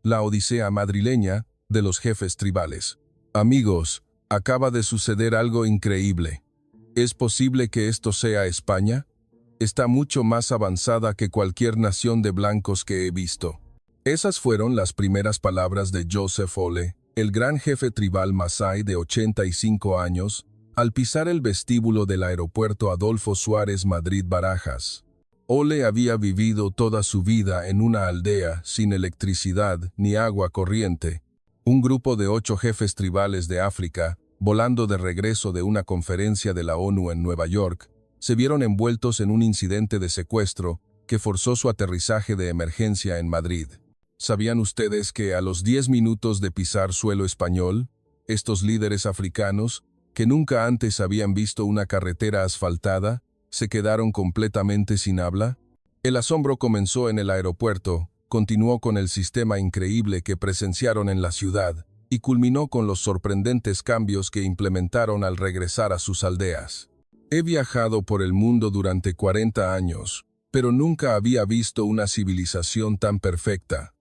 la odisea madrileña de los jefes tribales. Amigos, acaba de suceder algo increíble. ¿Es posible que esto sea España? Está mucho más avanzada que cualquier nación de blancos que he visto. Esas fueron las primeras palabras de Joseph Ole, el gran jefe tribal masái de 85 años, al pisar el vestíbulo del aeropuerto Adolfo Suárez Madrid-Barajas. Ole había vivido toda su vida en una aldea sin electricidad ni agua corriente. Un grupo de 8 jefes tribales de África, volando de regreso de una conferencia de la ONU en Nueva York, se vieron envueltos en un incidente de secuestro que forzó su aterrizaje de emergencia en Madrid. ¿Sabían ustedes que a los 10 minutos de pisar suelo español, estos líderes africanos, que nunca antes habían visto una carretera asfaltada, se quedaron completamente sin habla? El asombro comenzó en el aeropuerto, continuó con el sistema increíble que presenciaron en la ciudad y culminó con los sorprendentes cambios que implementaron al regresar a sus aldeas. He viajado por el mundo durante 40 años, pero nunca había visto una civilización tan perfecta.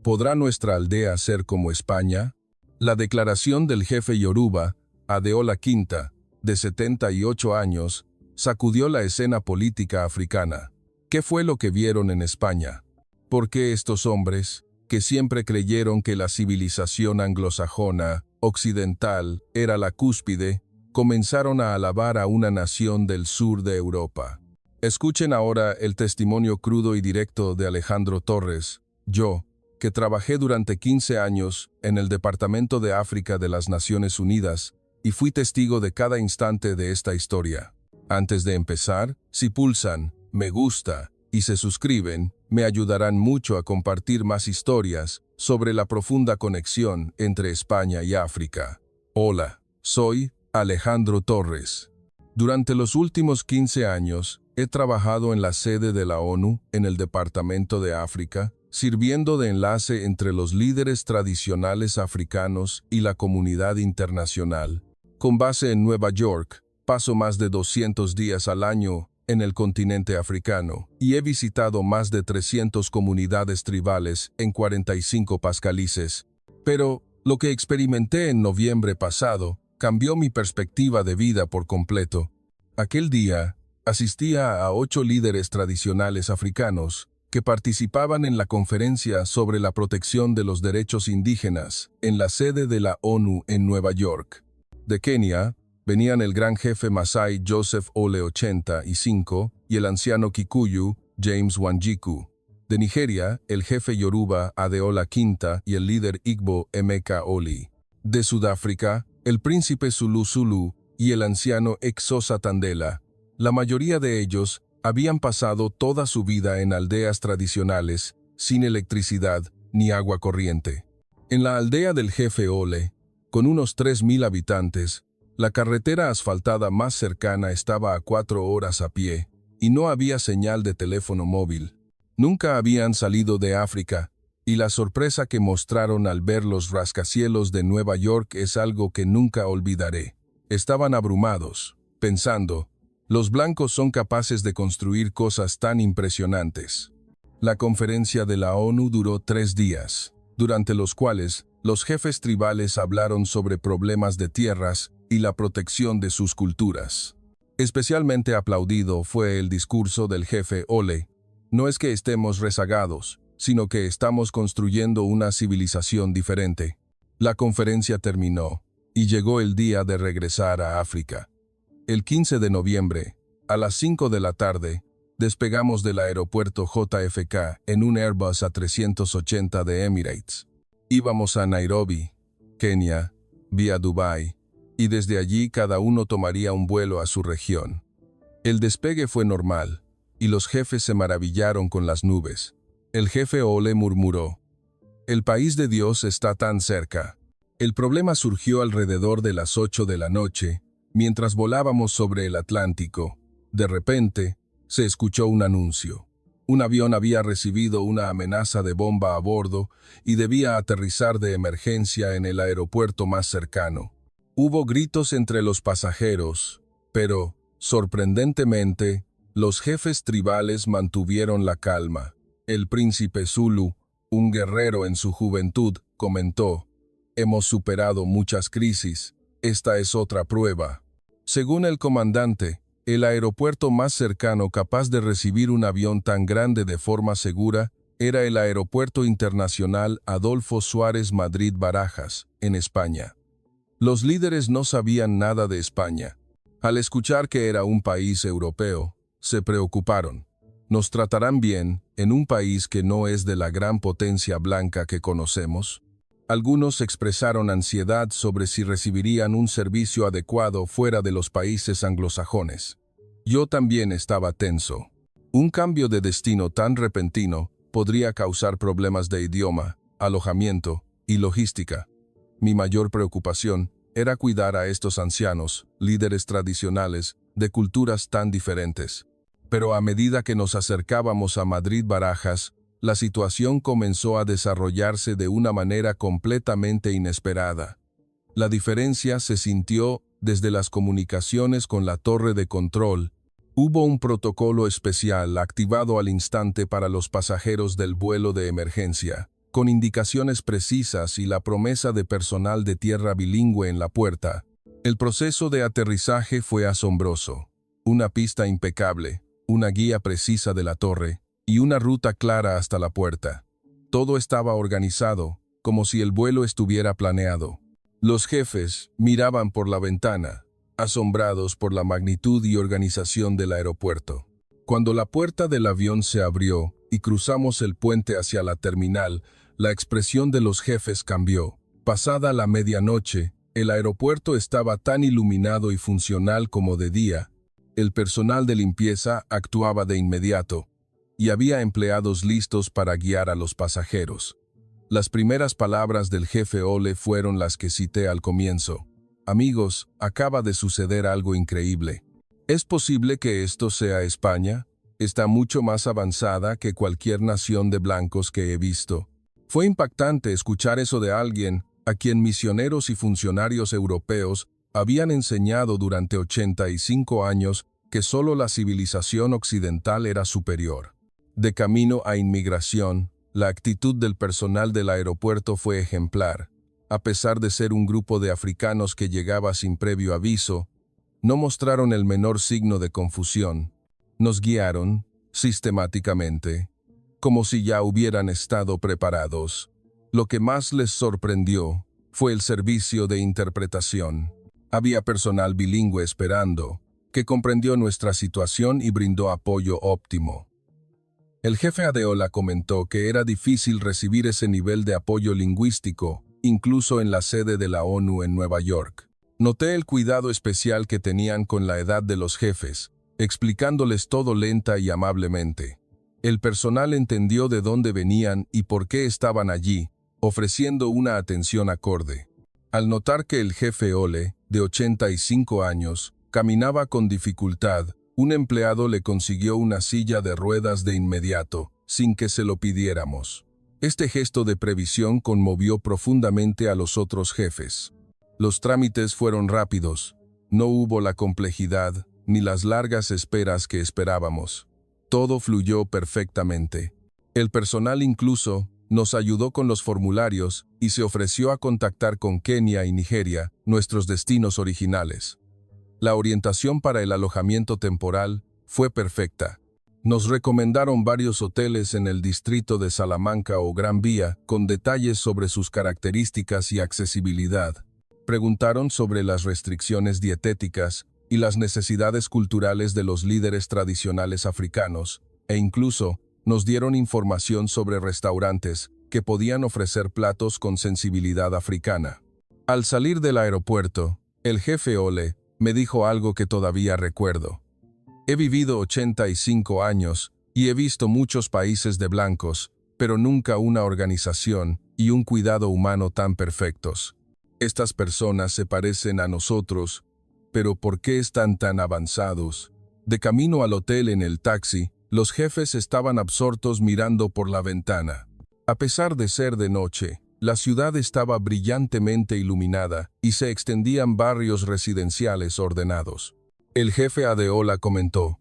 ¿Podrá nuestra aldea ser como España? La declaración del jefe Yoruba, Adeola Quinta, de 78 años, sacudió la escena política africana. ¿Qué fue lo que vieron en España? ¿Por qué estos hombres, que siempre creyeron que la civilización anglosajona, occidental, era la cúspide, comenzaron a alabar a una nación del sur de Europa? Escuchen ahora el testimonio crudo y directo de Alejandro Torres, yo, que trabajé durante 15 años en el Departamento de África de las Naciones Unidas, y fui testigo de cada instante de esta historia. Antes de empezar, si pulsan me gusta y se suscriben, me ayudarán mucho a compartir más historias sobre la profunda conexión entre España y África. Hola, soy Alejandro Torres. Durante los últimos 15 años, he trabajado en la sede de la ONU en el Departamento de África, sirviendo de enlace entre los líderes tradicionales africanos y la comunidad internacional. Con base en Nueva York, paso más de 200 días al año en el continente africano y he visitado más de 300 comunidades tribales en 45 países. Pero lo que experimenté en noviembre pasado cambió mi perspectiva de vida por completo. Aquel día, asistía a 8 líderes tradicionales africanos que participaban en la conferencia sobre la protección de los derechos indígenas en la sede de la ONU en Nueva York. De Kenia, venían el gran jefe masái Joseph Ole 85 y el anciano Kikuyu James Wanjiku. De Nigeria, el jefe Yoruba Adeola Quinta y el líder Igbo Emeka Oli. De Sudáfrica, el príncipe Zulu Zulu y el anciano Exosa Tandela. La mayoría de ellos habían pasado toda su vida en aldeas tradicionales, sin electricidad ni agua corriente. En la aldea del jefe Ole, con unos 3,000 habitantes, la carretera asfaltada más cercana estaba a 4 horas a pie, y no había señal de teléfono móvil. Nunca habían salido de África, y la sorpresa que mostraron al ver los rascacielos de Nueva York es algo que nunca olvidaré. Estaban abrumados, pensando, los blancos son capaces de construir cosas tan impresionantes. La conferencia de la ONU duró 3 días, durante los cuales los jefes tribales hablaron sobre problemas de tierras y la protección de sus culturas. Especialmente aplaudido fue el discurso del jefe Ole. No es que estemos rezagados, sino que estamos construyendo una civilización diferente. La conferencia terminó, y llegó el día de regresar a África. El 15 de noviembre, a las 5 de la tarde, despegamos del aeropuerto JFK en un Airbus A380 de Emirates. Íbamos a Nairobi, Kenia, vía Dubái, y desde allí cada uno tomaría un vuelo a su región. El despegue fue normal, y los jefes se maravillaron con las nubes. El jefe Ole murmuró, «El país de Dios está tan cerca». El problema surgió alrededor de las 8 de la noche, mientras volábamos sobre el Atlántico. De repente, se escuchó un anuncio. Un avión había recibido una amenaza de bomba a bordo y debía aterrizar de emergencia en el aeropuerto más cercano. Hubo gritos entre los pasajeros, pero, sorprendentemente, los jefes tribales mantuvieron la calma. El príncipe Zulu, Un guerrero en su juventud comentó: «Hemos superado muchas crisis, esta es otra prueba». Según el comandante, el aeropuerto más cercano capaz de recibir un avión tan grande de forma segura era el Aeropuerto Internacional Adolfo Suárez Madrid-Barajas, en España. Los líderes no sabían nada de España. Al escuchar que era un país europeo, se preocuparon. ¿Nos tratarán bien en un país que no es de la gran potencia blanca que conocemos? Algunos expresaron ansiedad sobre si recibirían un servicio adecuado fuera de los países anglosajones. Yo también estaba tenso. Un cambio de destino tan repentino podría causar problemas de idioma, alojamiento y logística. Mi mayor preocupación era cuidar a estos ancianos, líderes tradicionales, de culturas tan diferentes. Pero a medida que nos acercábamos a Madrid-Barajas, la situación comenzó a desarrollarse de una manera completamente inesperada. La diferencia se sintió desde las comunicaciones con la torre de control. Hubo un protocolo especial activado al instante para los pasajeros del vuelo de emergencia, con indicaciones precisas y la promesa de personal de tierra bilingüe en la puerta. El proceso de aterrizaje fue asombroso. Una pista impecable, una guía precisa de la torre y una ruta clara hasta la puerta. Todo estaba organizado, como si el vuelo estuviera planeado. Los jefes miraban por la ventana, asombrados por la magnitud y organización del aeropuerto. Cuando la puerta del avión se abrió y cruzamos el puente hacia la terminal, la expresión de los jefes cambió. Pasada la medianoche, el aeropuerto estaba tan iluminado y funcional como de día. El personal de limpieza actuaba de inmediato, y había empleados listos para guiar a los pasajeros. Las primeras palabras del jefe Ole fueron las que cité al comienzo. «Amigos, acaba de suceder algo increíble. ¿Es posible que esto sea España? Está mucho más avanzada que cualquier nación de blancos que he visto». Fue impactante escuchar eso de alguien a quien misioneros y funcionarios europeos habían enseñado durante 85 años que solo la civilización occidental era superior. De camino a inmigración, la actitud del personal del aeropuerto fue ejemplar. A pesar de ser un grupo de africanos que llegaba sin previo aviso, no mostraron el menor signo de confusión. Nos guiaron, sistemáticamente, como si ya hubieran estado preparados. Lo que más les sorprendió fue el servicio de interpretación. Había personal bilingüe esperando, que comprendió nuestra situación y brindó apoyo óptimo. El jefe Adeola comentó que era difícil recibir ese nivel de apoyo lingüístico, incluso en la sede de la ONU en Nueva York. Noté el cuidado especial que tenían con la edad de los jefes, explicándoles todo lenta y amablemente. El personal entendió de dónde venían y por qué estaban allí, ofreciendo una atención acorde. Al notar que el jefe Ole, de 85 años, caminaba con dificultad, un empleado le consiguió una silla de ruedas de inmediato, sin que se lo pidiéramos. Este gesto de previsión conmovió profundamente a los otros jefes. Los trámites fueron rápidos, no hubo la complejidad ni las largas esperas que esperábamos. Todo fluyó perfectamente. El personal incluso nos ayudó con los formularios y se ofreció a contactar con Kenia y Nigeria, nuestros destinos originales. La orientación para el alojamiento temporal fue perfecta. Nos recomendaron varios hoteles en el distrito de Salamanca o Gran Vía con detalles sobre sus características y accesibilidad. Preguntaron sobre las restricciones dietéticas y las necesidades culturales de los líderes tradicionales africanos, e incluso nos dieron información sobre restaurantes que podían ofrecer platos con sensibilidad africana. Al salir del aeropuerto, el jefe Ole me dijo algo que todavía recuerdo. He vivido 85 años y he visto muchos países de blancos, pero nunca una organización y un cuidado humano tan perfectos. Estas personas se parecen a nosotros, pero ¿por qué están tan avanzados? De camino al hotel en el taxi, los jefes estaban absortos mirando por la ventana. A pesar de ser de noche, la ciudad estaba brillantemente iluminada y se extendían barrios residenciales ordenados. El jefe Adeola comentó: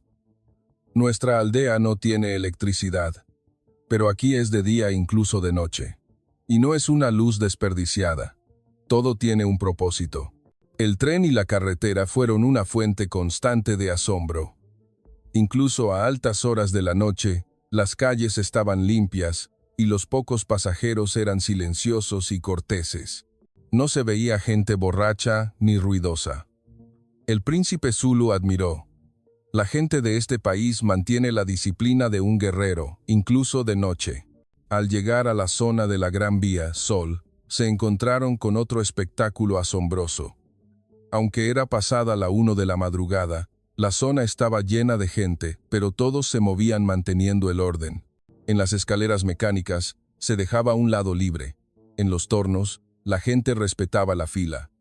«Nuestra aldea no tiene electricidad, pero aquí es de día incluso de noche. Y no es una luz desperdiciada. Todo tiene un propósito. El tren y la carretera fueron una fuente constante de asombro. Incluso a altas horas de la noche, las calles estaban limpias y los pocos pasajeros eran silenciosos y corteses. No se veía gente borracha ni ruidosa. El príncipe Zulu admiró: la gente de este país mantiene la disciplina de un guerrero, incluso de noche. Al llegar a la zona de la Gran Vía Sol, se encontraron con otro espectáculo asombroso. Aunque era pasada la 1 de la madrugada, la zona estaba llena de gente, pero todos se movían manteniendo el orden. En las escaleras mecánicas, se dejaba un lado libre. En los tornos, la gente respetaba la fila.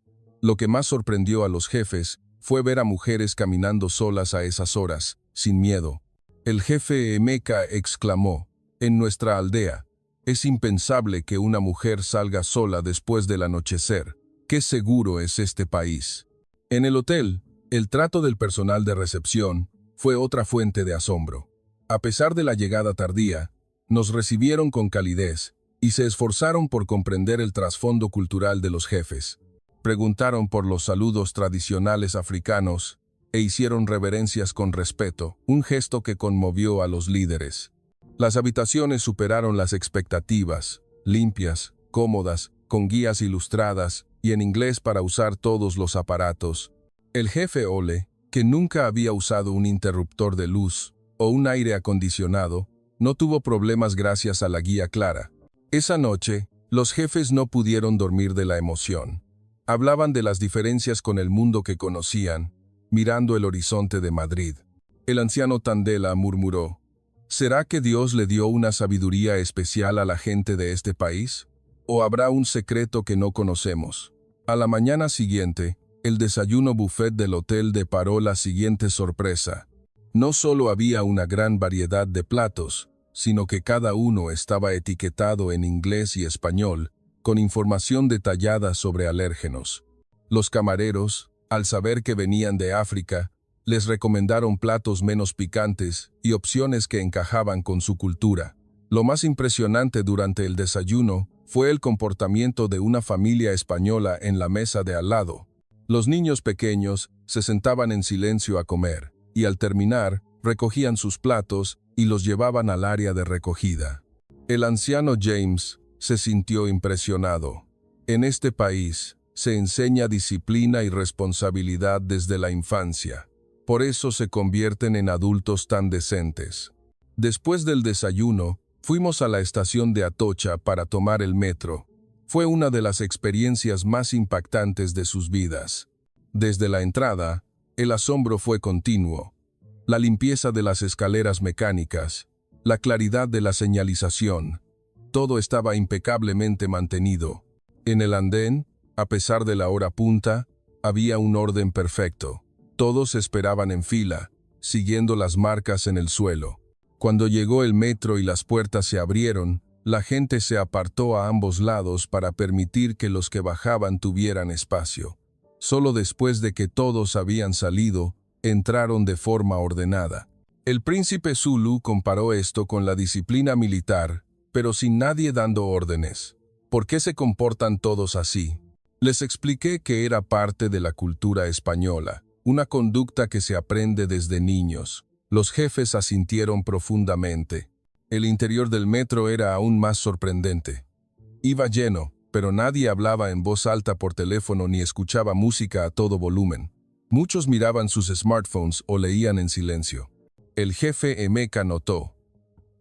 Lo que más sorprendió a los jefes fue ver a mujeres caminando solas a esas horas, sin miedo. El jefe Emeka exclamó: «En nuestra aldea, es impensable que una mujer salga sola después del anochecer. ¡Qué seguro es este país!». En el hotel, el trato del personal de recepción fue otra fuente de asombro. A pesar de la llegada tardía, nos recibieron con calidez y se esforzaron por comprender el trasfondo cultural de los jefes. Preguntaron por los saludos tradicionales africanos e hicieron reverencias con respeto, un gesto que conmovió a los líderes. Las habitaciones superaron las expectativas, limpias, cómodas, con guías ilustradas y en inglés para usar todos los aparatos. El jefe Ole, que nunca había usado un interruptor de luz o un aire acondicionado, no tuvo problemas gracias a la guía clara. Esa noche, los jefes no pudieron dormir de la emoción. Hablaban de las diferencias con el mundo que conocían, mirando el horizonte de Madrid. El anciano Tandela murmuró: ¿será que Dios le dio una sabiduría especial a la gente de este país? ¿O habrá un secreto que no conocemos? A la mañana siguiente, el desayuno buffet del hotel deparó la siguiente sorpresa. No solo había una gran variedad de platos, sino que cada uno estaba etiquetado en inglés y español, con información detallada sobre alérgenos. Los camareros, al saber que venían de África, les recomendaron platos menos picantes y opciones que encajaban con su cultura. Lo más impresionante durante el desayuno fue el comportamiento de una familia española en la mesa de al lado. Los niños pequeños se sentaban en silencio a comer, y al terminar, recogían sus platos y los llevaban al área de recogida. El anciano James se sintió impresionado. En este país se enseña disciplina y responsabilidad desde la infancia. Por eso se convierten en adultos tan decentes. Después del desayuno, fuimos a la estación de Atocha para tomar el metro. Fue una de las experiencias más impactantes de sus vidas. Desde la entrada, el asombro fue continuo. La limpieza de las escaleras mecánicas, la claridad de la señalización, todo estaba impecablemente mantenido. En el andén, a pesar de la hora punta, había un orden perfecto. Todos esperaban en fila, siguiendo las marcas en el suelo. Cuando llegó el metro y las puertas se abrieron, la gente se apartó a ambos lados para permitir que los que bajaban tuvieran espacio. Solo después de que todos habían salido, entraron de forma ordenada. El príncipe Zulu comparó esto con la disciplina militar, pero sin nadie dando órdenes. ¿Por qué se comportan todos así? Les expliqué que era parte de la cultura española, una conducta que se aprende desde niños. Los jefes asintieron profundamente. El interior del metro era aún más sorprendente. Iba lleno, pero nadie hablaba en voz alta por teléfono ni escuchaba música a todo volumen. Muchos miraban sus smartphones o leían en silencio. El jefe Emeka notó: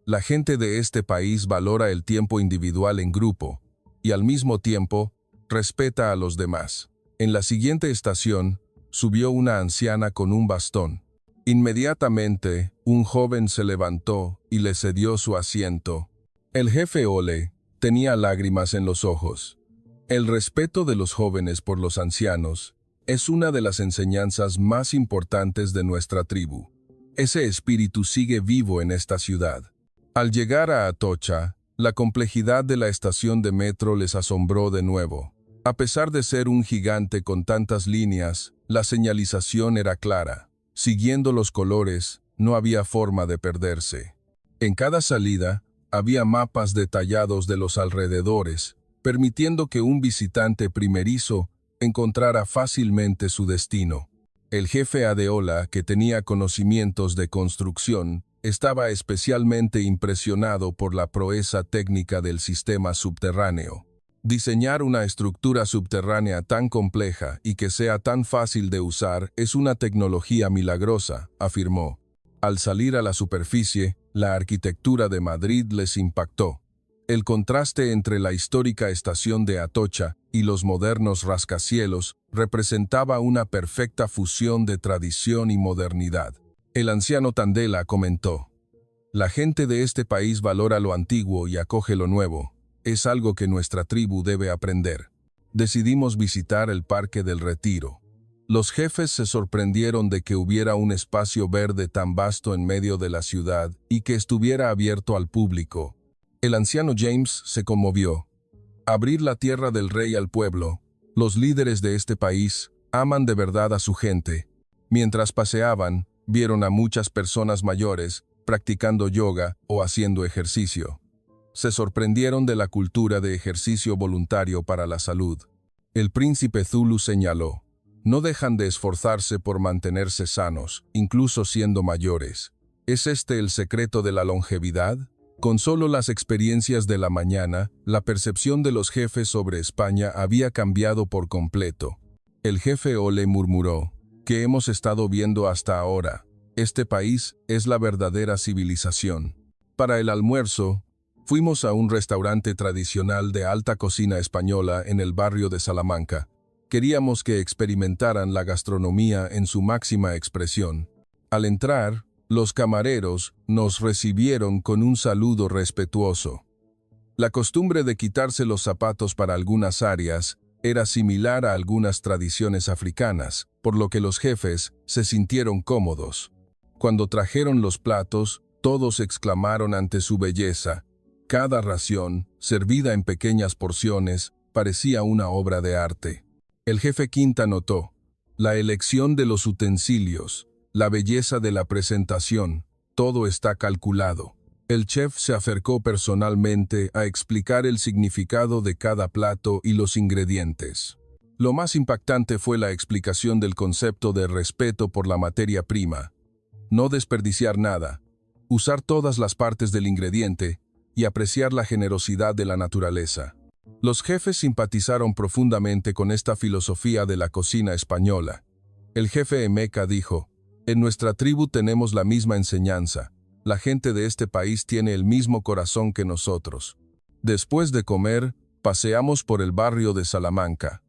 la gente de este país valora el tiempo individual en grupo y al mismo tiempo respeta a los demás. En la siguiente estación, subió una anciana con un bastón. Inmediatamente, un joven se levantó y le cedió su asiento. El jefe Ole tenía lágrimas en los ojos. El respeto de los jóvenes por los ancianos es una de las enseñanzas más importantes de nuestra tribu. Ese espíritu sigue vivo en esta ciudad. Al llegar a Atocha, la complejidad de la estación de metro les asombró de nuevo. A pesar de ser un gigante con tantas líneas, la señalización era clara. Siguiendo los colores, no había forma de perderse. En cada salida, había mapas detallados de los alrededores, permitiendo que un visitante primerizo encontrara fácilmente su destino. El jefe Adeola, que tenía conocimientos de construcción, estaba especialmente impresionado por la proeza técnica del sistema subterráneo. Diseñar una estructura subterránea tan compleja y que sea tan fácil de usar es una tecnología milagrosa, afirmó. Al salir a la superficie, la arquitectura de Madrid les impactó. El contraste entre la histórica estación de Atocha y los modernos rascacielos representaba una perfecta fusión de tradición y modernidad. El anciano Tandela comentó: «La gente de este país valora lo antiguo y acoge lo nuevo. Es algo que nuestra tribu debe aprender». Decidimos visitar el Parque del Retiro. Los jefes se sorprendieron de que hubiera un espacio verde tan vasto en medio de la ciudad y que estuviera abierto al público. El anciano James se conmovió. Abrir la tierra del rey al pueblo. Los líderes de este país aman de verdad a su gente. Mientras paseaban, vieron a muchas personas mayores practicando yoga o haciendo ejercicio. Se sorprendieron de la cultura de ejercicio voluntario para la salud. El príncipe Zulu señaló: «No dejan de esforzarse por mantenerse sanos, incluso siendo mayores. ¿Es este el secreto de la longevidad?». Con solo las experiencias de la mañana, la percepción de los jefes sobre España había cambiado por completo. El jefe Ole murmuró: «¿Qué hemos estado viendo hasta ahora? Este país es la verdadera civilización». Para el almuerzo, fuimos a un restaurante tradicional de alta cocina española en el barrio de Salamanca. Queríamos que experimentaran la gastronomía en su máxima expresión. Al entrar, los camareros nos recibieron con un saludo respetuoso. La costumbre de quitarse los zapatos para algunas áreas era similar a algunas tradiciones africanas, por lo que los jefes se sintieron cómodos. Cuando trajeron los platos, todos exclamaron ante su belleza. Cada ración, servida en pequeñas porciones, parecía una obra de arte. El jefe Quinta notó: «La elección de los utensilios, la belleza de la presentación, todo está calculado». El chef se acercó personalmente a explicar el significado de cada plato y los ingredientes. Lo más impactante fue la explicación del concepto de respeto por la materia prima. No desperdiciar nada, usar todas las partes del ingrediente y apreciar la generosidad de la naturaleza. Los jefes simpatizaron profundamente con esta filosofía de la cocina española. El jefe Emeka dijo: «En nuestra tribu tenemos la misma enseñanza. La gente de este país tiene el mismo corazón que nosotros». Después de comer, paseamos por el barrio de Salamanca.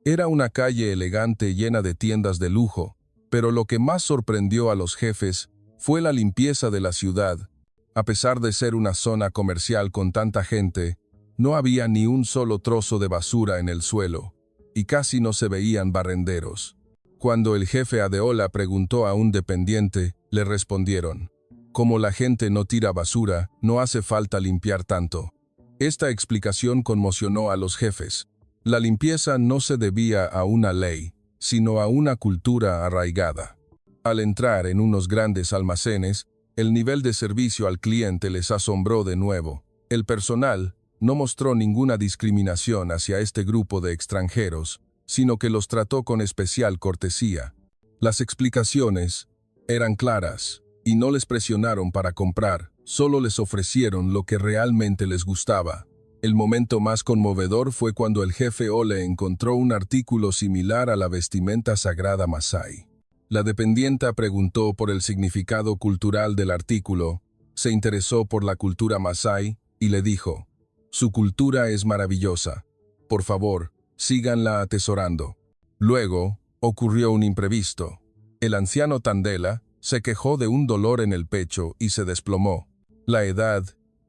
Era una calle elegante llena de tiendas de lujo, pero lo que más sorprendió a los jefes fue la limpieza de la ciudad. A pesar de ser una zona comercial con tanta gente, no había ni un solo trozo de basura en el suelo, y casi no se veían barrenderos. Cuando el jefe Adeola preguntó a un dependiente, le respondieron: «Como la gente no tira basura, no hace falta limpiar tanto». Esta explicación conmocionó a los jefes. La limpieza no se debía a una ley, sino a una cultura arraigada. Al entrar en unos grandes almacenes, el nivel de servicio al cliente les asombró de nuevo. El personal no mostró ninguna discriminación hacia este grupo de extranjeros, sino que los trató con especial cortesía. Las explicaciones eran claras y no les presionaron para comprar, solo les ofrecieron lo que realmente les gustaba. El momento más conmovedor fue cuando el jefe Ole encontró un artículo similar a la vestimenta sagrada Masái. La dependienta preguntó por el significado cultural del artículo, se interesó por la cultura Masái y le dijo: «Su cultura es maravillosa. Por favor, síganla atesorando». Luego, ocurrió un imprevisto. El anciano Tandela se quejó de un dolor en el pecho y se desplomó. La edad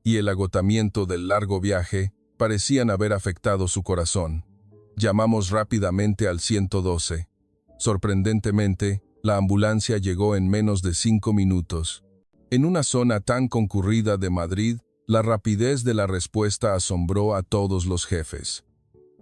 y el agotamiento del largo viaje parecían haber afectado su corazón. Llamamos rápidamente al 112. Sorprendentemente, la ambulancia llegó en menos de 5 minutos. En una zona tan concurrida de Madrid, la rapidez de la respuesta asombró a todos los jefes.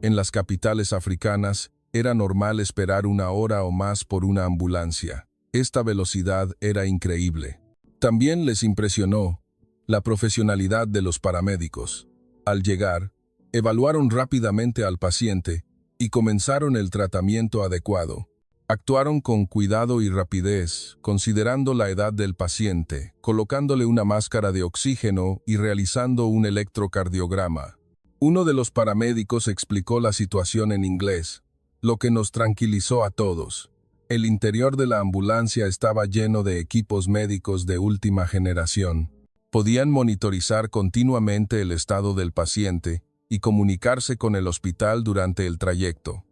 En las capitales africanas, era normal esperar 1 hora o más por una ambulancia. Esta velocidad era increíble. También les impresionó La profesionalidad de los paramédicos. Al llegar, evaluaron rápidamente al paciente y comenzaron el tratamiento adecuado. Actuaron con cuidado y rapidez, considerando la edad del paciente, colocándole una máscara de oxígeno y realizando un electrocardiograma. Uno de los paramédicos explicó la situación en inglés, lo que nos tranquilizó a todos. El interior de la ambulancia estaba lleno de equipos médicos de última generación. Podían monitorizar continuamente el estado del paciente y comunicarse con el hospital durante el trayecto.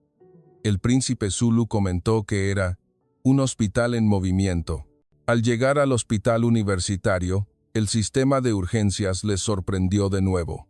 El príncipe Zulu comentó que era un hospital en movimiento. Al llegar al hospital universitario, el sistema de urgencias les sorprendió de nuevo.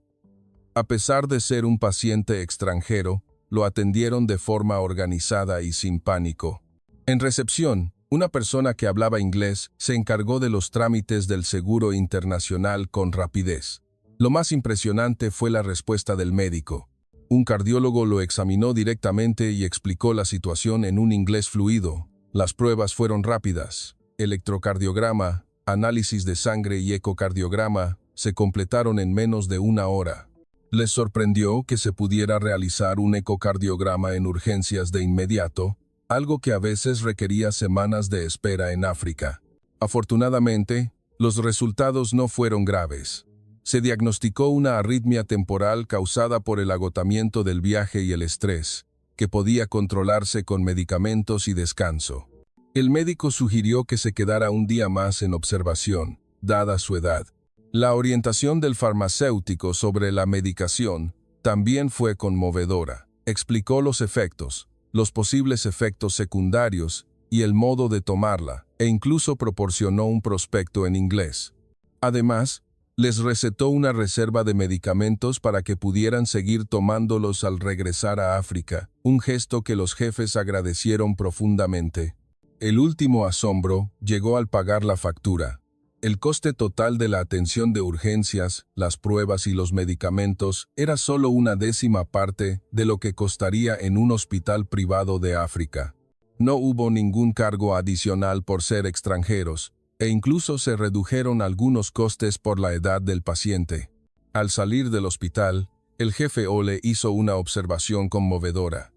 A pesar de ser un paciente extranjero, lo atendieron de forma organizada y sin pánico. En recepción, una persona que hablaba inglés se encargó de los trámites del seguro internacional con rapidez. Lo más impresionante fue la respuesta del médico. Un cardiólogo lo examinó directamente y explicó la situación en un inglés fluido. Las pruebas fueron rápidas. Electrocardiograma, análisis de sangre y ecocardiograma se completaron en menos de una hora. Les sorprendió que se pudiera realizar un ecocardiograma en urgencias de inmediato, algo que a veces requería semanas de espera en África. Afortunadamente, los resultados no fueron graves. Se diagnosticó una arritmia temporal causada por el agotamiento del viaje y el estrés, que podía controlarse con medicamentos y descanso. El médico sugirió que se quedara un día más en observación, dada su edad. La orientación del farmacéutico sobre la medicación también fue conmovedora. Explicó los efectos, los posibles efectos secundarios y el modo de tomarla, e incluso proporcionó un prospecto en inglés. Además, les recetó una reserva de medicamentos para que pudieran seguir tomándolos al regresar a África, un gesto que los jefes agradecieron profundamente. El último asombro llegó al pagar la factura. El coste total de la atención de urgencias, las pruebas y los medicamentos era solo una décima parte de lo que costaría en un hospital privado de África. No hubo ningún cargo adicional por ser extranjeros, e incluso se redujeron algunos costes por la edad del paciente. Al salir del hospital, el jefe Ole hizo una observación conmovedora.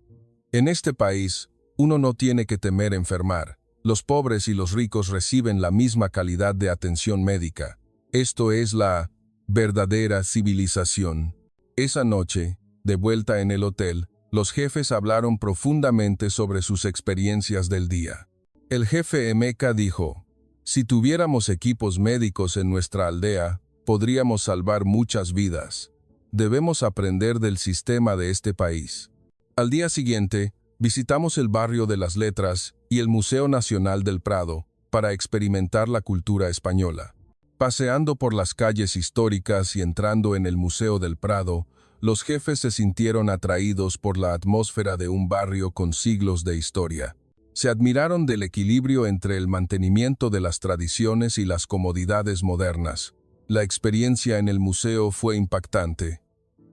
En este país, uno no tiene que temer enfermar. Los pobres y los ricos reciben la misma calidad de atención médica. Esto es la verdadera civilización. Esa noche, de vuelta en el hotel, los jefes hablaron profundamente sobre sus experiencias del día. El jefe Emeka dijo: si tuviéramos equipos médicos en nuestra aldea, podríamos salvar muchas vidas. Debemos aprender del sistema de este país. Al día siguiente, visitamos el barrio de las Letras y el Museo Nacional del Prado para experimentar la cultura española. Paseando por las calles históricas y entrando en el Museo del Prado, los jefes se sintieron atraídos por la atmósfera de un barrio con siglos de historia. Se admiraron del equilibrio entre el mantenimiento de las tradiciones y las comodidades modernas. La experiencia en el museo fue impactante.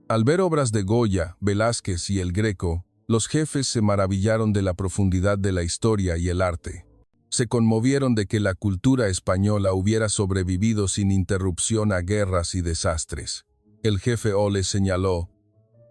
Al ver obras de Goya, Velázquez y El Greco, los jefes se maravillaron de la profundidad de la historia y el arte. Se conmovieron de que la cultura española hubiera sobrevivido sin interrupción a guerras y desastres. El jefe Ole señaló: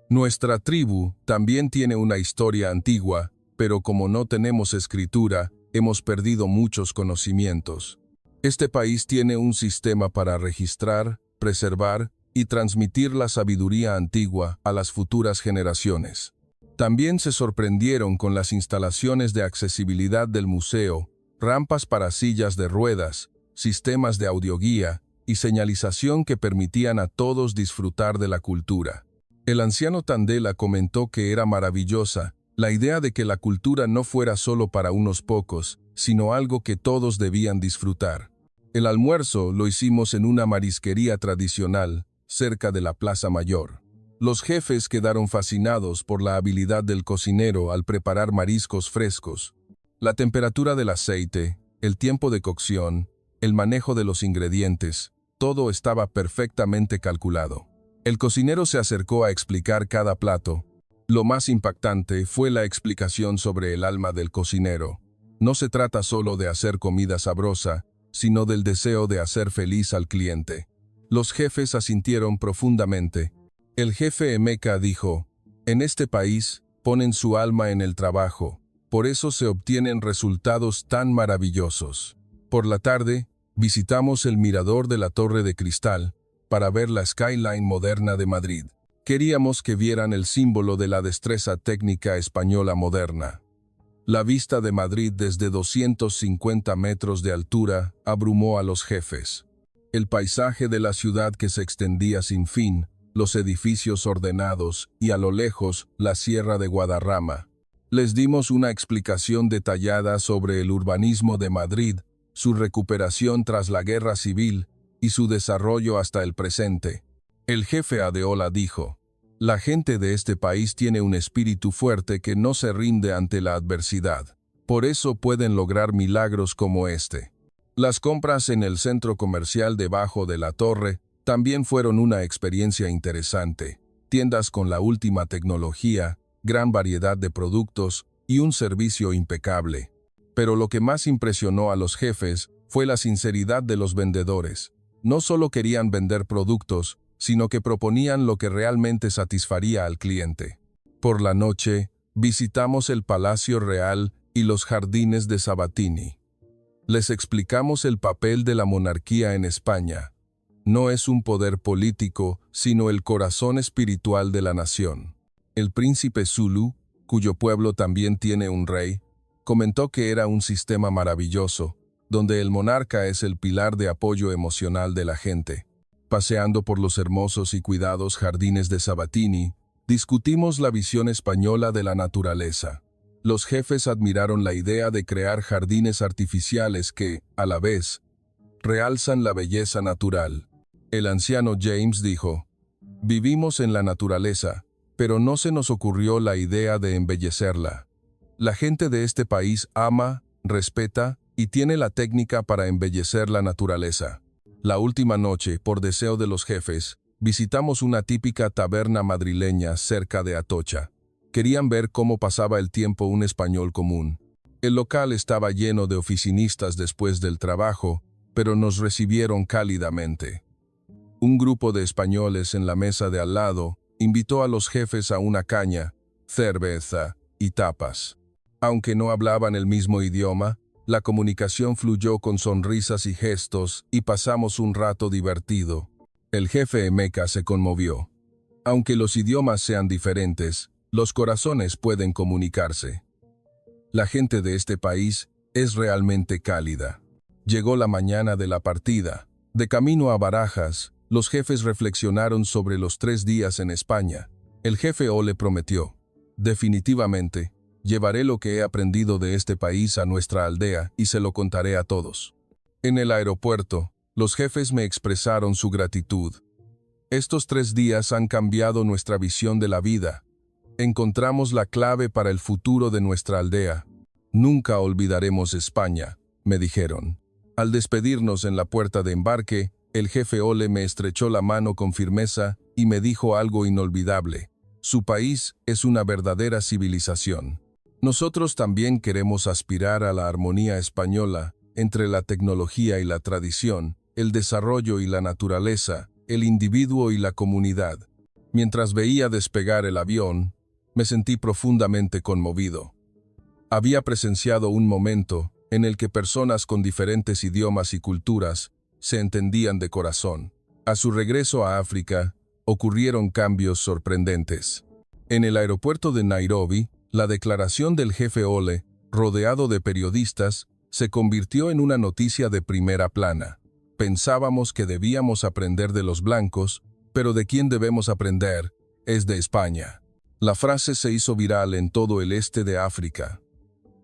nuestra tribu también tiene una historia antigua, pero como no tenemos escritura, hemos perdido muchos conocimientos. Este país tiene un sistema para registrar, preservar y transmitir la sabiduría antigua a las futuras generaciones. También se sorprendieron con las instalaciones de accesibilidad del museo, rampas para sillas de ruedas, sistemas de audioguía y señalización que permitían a todos disfrutar de la cultura. El anciano Tandela comentó que era maravillosa la idea de que la cultura no fuera solo para unos pocos, sino algo que todos debían disfrutar. El almuerzo lo hicimos en una marisquería tradicional, cerca de la Plaza Mayor. Los jefes quedaron fascinados por la habilidad del cocinero al preparar mariscos frescos. La temperatura del aceite, el tiempo de cocción, el manejo de los ingredientes, todo estaba perfectamente calculado. El cocinero se acercó a explicar cada plato. Lo más impactante fue la explicación sobre el alma del cocinero. No se trata solo de hacer comida sabrosa, sino del deseo de hacer feliz al cliente. Los jefes asintieron profundamente. El jefe Emeka dijo, «En este país ponen su alma en el trabajo, por eso se obtienen resultados tan maravillosos». Por la tarde, visitamos el mirador de la Torre de Cristal para ver la skyline moderna de Madrid. Queríamos que vieran el símbolo de la destreza técnica española moderna. La vista de Madrid desde 250 metros de altura abrumó a los jefes. El paisaje de la ciudad que se extendía sin fin, los edificios ordenados y a lo lejos la Sierra de Guadarrama. Les dimos una explicación detallada sobre el urbanismo de Madrid, su recuperación tras la guerra civil y su desarrollo hasta el presente. El jefe Adeola dijo, «La gente de este país tiene un espíritu fuerte que no se rinde ante la adversidad. Por eso pueden lograr milagros como este». Las compras en el centro comercial debajo de la torre también fueron una experiencia interesante. Tiendas con la última tecnología, gran variedad de productos y un servicio impecable. Pero lo que más impresionó a los jefes fue la sinceridad de los vendedores. No solo querían vender productos, sino que proponían lo que realmente satisfaría al cliente. Por la noche, visitamos el Palacio Real y los jardines de Sabatini. Les explicamos el papel de la monarquía en España. No es un poder político, sino el corazón espiritual de la nación. El príncipe Zulu, cuyo pueblo también tiene un rey, comentó que era un sistema maravilloso, donde el monarca es el pilar de apoyo emocional de la gente. Paseando por los hermosos y cuidados jardines de Sabatini, discutimos la visión española de la naturaleza. Los jefes admiraron la idea de crear jardines artificiales que, a la vez, realzan la belleza natural. El anciano James dijo, «Vivimos en la naturaleza, pero no se nos ocurrió la idea de embellecerla. La gente de este país ama, respeta y tiene la técnica para embellecer la naturaleza». La última noche, por deseo de los jefes, visitamos una típica taberna madrileña cerca de Atocha. Querían ver cómo pasaba el tiempo un español común. El local estaba lleno de oficinistas después del trabajo, pero nos recibieron cálidamente. Un grupo de españoles en la mesa de al lado invitó a los jefes a una caña, cerveza y tapas. Aunque no hablaban el mismo idioma, la comunicación fluyó con sonrisas y gestos y pasamos un rato divertido. El jefe Emeka se conmovió. Aunque los idiomas sean diferentes, los corazones pueden comunicarse. La gente de este país es realmente cálida. Llegó la mañana de la partida. De camino a Barajas, los jefes reflexionaron sobre los 3 días en España. El jefe Ole prometió, «Definitivamente, llevaré lo que he aprendido de este país a nuestra aldea y se lo contaré a todos». En el aeropuerto, los jefes me expresaron su gratitud. «Estos 3 días han cambiado nuestra visión de la vida. Encontramos la clave para el futuro de nuestra aldea. Nunca olvidaremos España», me dijeron. Al despedirnos en la puerta de embarque, el jefe Ole me estrechó la mano con firmeza y me dijo algo inolvidable. «Su país es una verdadera civilización. Nosotros también queremos aspirar a la armonía española entre la tecnología y la tradición, el desarrollo y la naturaleza, el individuo y la comunidad». Mientras veía despegar el avión, me sentí profundamente conmovido. Había presenciado un momento en el que personas con diferentes idiomas y culturas se entendían de corazón. A su regreso a África, ocurrieron cambios sorprendentes. En el aeropuerto de Nairobi, la declaración del jefe Ole, rodeado de periodistas, se convirtió en una noticia de primera plana. Pensábamos que debíamos aprender de los blancos, pero ¿de quién debemos aprender? Es de España. La frase se hizo viral en todo el este de África.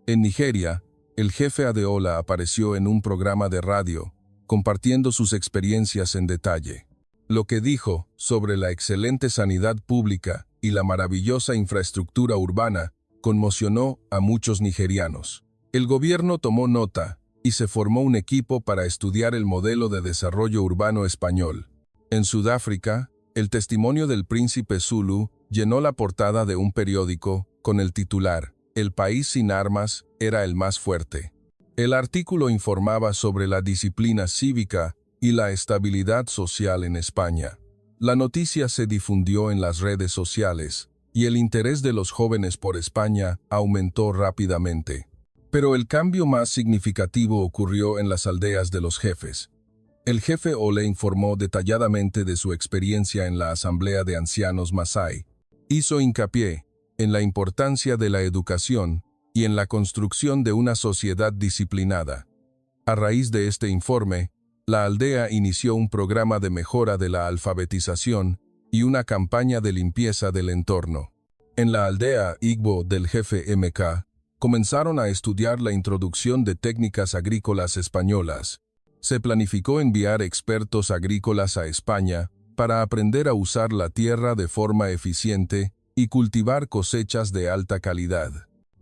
En Nigeria, el jefe Adeola apareció en un programa de radio, compartiendo sus experiencias en detalle. Lo que dijo sobre la excelente sanidad pública y la maravillosa infraestructura urbana conmocionó a muchos nigerianos. El gobierno tomó nota y se formó un equipo para estudiar el modelo de desarrollo urbano español. En Sudáfrica, el testimonio del príncipe Zulu llenó la portada de un periódico con el titular «El país sin armas era el más fuerte». El artículo informaba sobre la disciplina cívica y la estabilidad social en España. La noticia se difundió en las redes sociales, y el interés de los jóvenes por España aumentó rápidamente. Pero el cambio más significativo ocurrió en las aldeas de los jefes. El jefe Ole informó detalladamente de su experiencia en la Asamblea de Ancianos Masái. Hizo hincapié en la importancia de la educación y en la construcción de una sociedad disciplinada. A raíz de este informe, la aldea inició un programa de mejora de la alfabetización y una campaña de limpieza del entorno. En la aldea Igbo del jefe MK, comenzaron a estudiar la introducción de técnicas agrícolas españolas. Se planificó enviar expertos agrícolas a España para aprender a usar la tierra de forma eficiente y cultivar cosechas de alta calidad.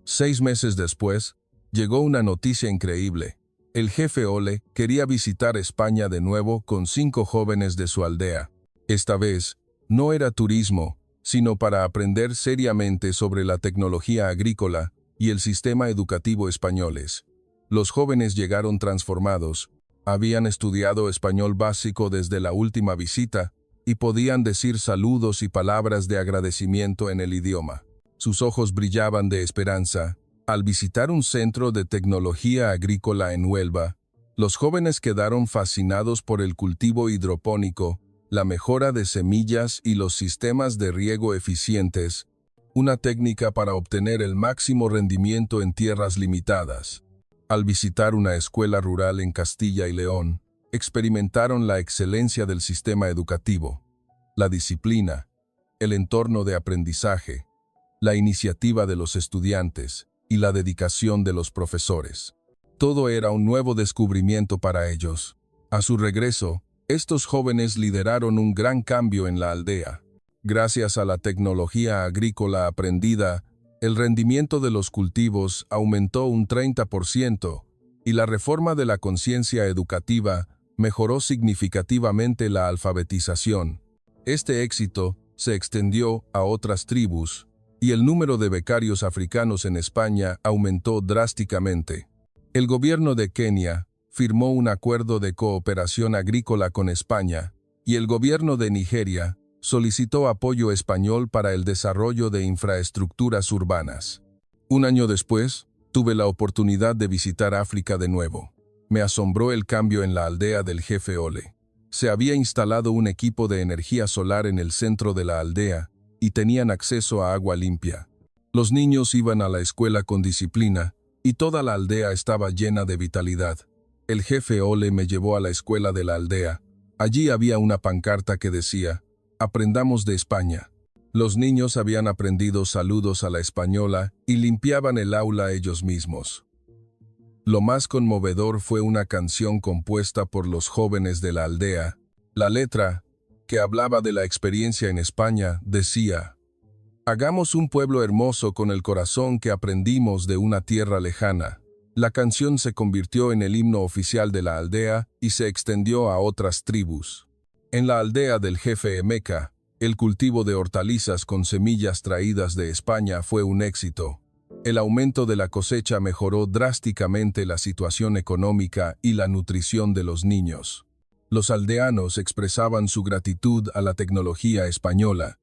6 meses después, llegó una noticia increíble. El jefe Ole quería visitar España de nuevo con 5 jóvenes de su aldea. Esta vez, no era turismo, sino para aprender seriamente sobre la tecnología agrícola y el sistema educativo españoles. Los jóvenes llegaron transformados. Habían estudiado español básico desde la última visita y podían decir saludos y palabras de agradecimiento en el idioma. Sus ojos brillaban de esperanza. Al visitar un centro de tecnología agrícola en Huelva, los jóvenes quedaron fascinados por el cultivo hidropónico, la mejora de semillas y los sistemas de riego eficientes, una técnica para obtener el máximo rendimiento en tierras limitadas. Al visitar una escuela rural en Castilla y León, experimentaron la excelencia del sistema educativo, la disciplina, el entorno de aprendizaje, la iniciativa de los estudiantes y la dedicación de los profesores. Todo era un nuevo descubrimiento para ellos. A su regreso, estos jóvenes lideraron un gran cambio en la aldea. Gracias a la tecnología agrícola aprendida, el rendimiento de los cultivos aumentó un 30% y la reforma de la conciencia educativa mejoró significativamente la alfabetización. Este éxito se extendió a otras tribus y el número de becarios africanos en España aumentó drásticamente. El gobierno de Kenia firmó un acuerdo de cooperación agrícola con España y el gobierno de Nigeria solicitó apoyo español para el desarrollo de infraestructuras urbanas. Un año después, tuve la oportunidad de visitar África de nuevo. Me asombró el cambio en la aldea del jefe Ole. Se había instalado un equipo de energía solar en el centro de la aldea y tenían acceso a agua limpia. Los niños iban a la escuela con disciplina y toda la aldea estaba llena de vitalidad. El jefe Ole me llevó a la escuela de la aldea. Allí había una pancarta que decía: «Aprendamos de España». Los niños habían aprendido saludos a la española y limpiaban el aula ellos mismos. Lo más conmovedor fue una canción compuesta por los jóvenes de la aldea. La letra, que hablaba de la experiencia en España, decía: «Hagamos un pueblo hermoso con el corazón que aprendimos de una tierra lejana». La canción se convirtió en el himno oficial de la aldea y se extendió a otras tribus. En la aldea del jefe Emeka, el cultivo de hortalizas con semillas traídas de España fue un éxito. El aumento de la cosecha mejoró drásticamente la situación económica y la nutrición de los niños. Los aldeanos expresaban su gratitud a la tecnología española.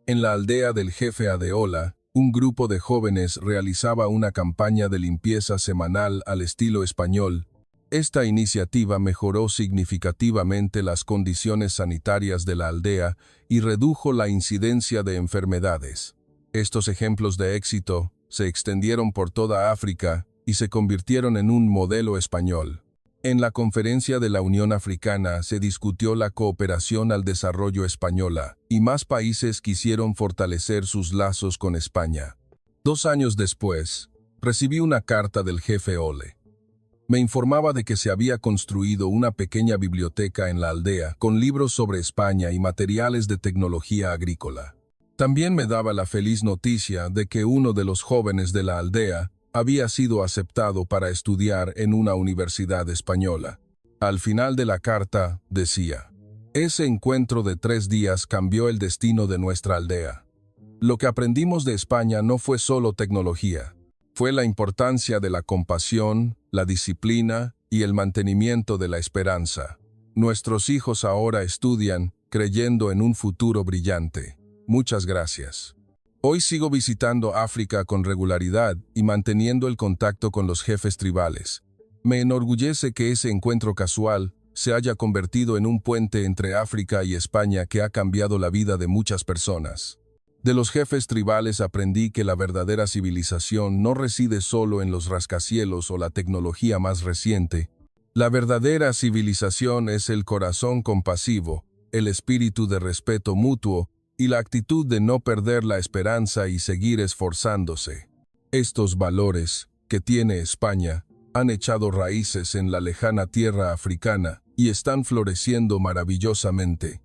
En la aldea del jefe Adeola, un grupo de jóvenes realizaba una campaña de limpieza semanal al estilo español. Esta iniciativa mejoró significativamente las condiciones sanitarias de la aldea y redujo la incidencia de enfermedades. Estos ejemplos de éxito se extendieron por toda África y se convirtieron en un modelo español. En la Conferencia de la Unión Africana se discutió la cooperación al desarrollo española, y más países quisieron fortalecer sus lazos con España. 2 años después, recibí una carta del jefe Ole. Me informaba de que se había construido una pequeña biblioteca en la aldea con libros sobre España y materiales de tecnología agrícola. También me daba la feliz noticia de que uno de los jóvenes de la aldea había sido aceptado para estudiar en una universidad española. Al final de la carta, decía: «Ese encuentro de 3 días cambió el destino de nuestra aldea. Lo que aprendimos de España no fue solo tecnología, fue la importancia de la compasión, la disciplina y el mantenimiento de la esperanza». Nuestros hijos ahora estudian, creyendo en un futuro brillante. Muchas gracias. Hoy sigo visitando África con regularidad y manteniendo el contacto con los jefes tribales. Me enorgullece que ese encuentro casual se haya convertido en un puente entre África y España que ha cambiado la vida de muchas personas. De los jefes tribales aprendí que la verdadera civilización no reside solo en los rascacielos o la tecnología más reciente. La verdadera civilización es el corazón compasivo, el espíritu de respeto mutuo y la actitud de no perder la esperanza y seguir esforzándose. Estos valores, que tiene España, han echado raíces en la lejana tierra africana y están floreciendo maravillosamente.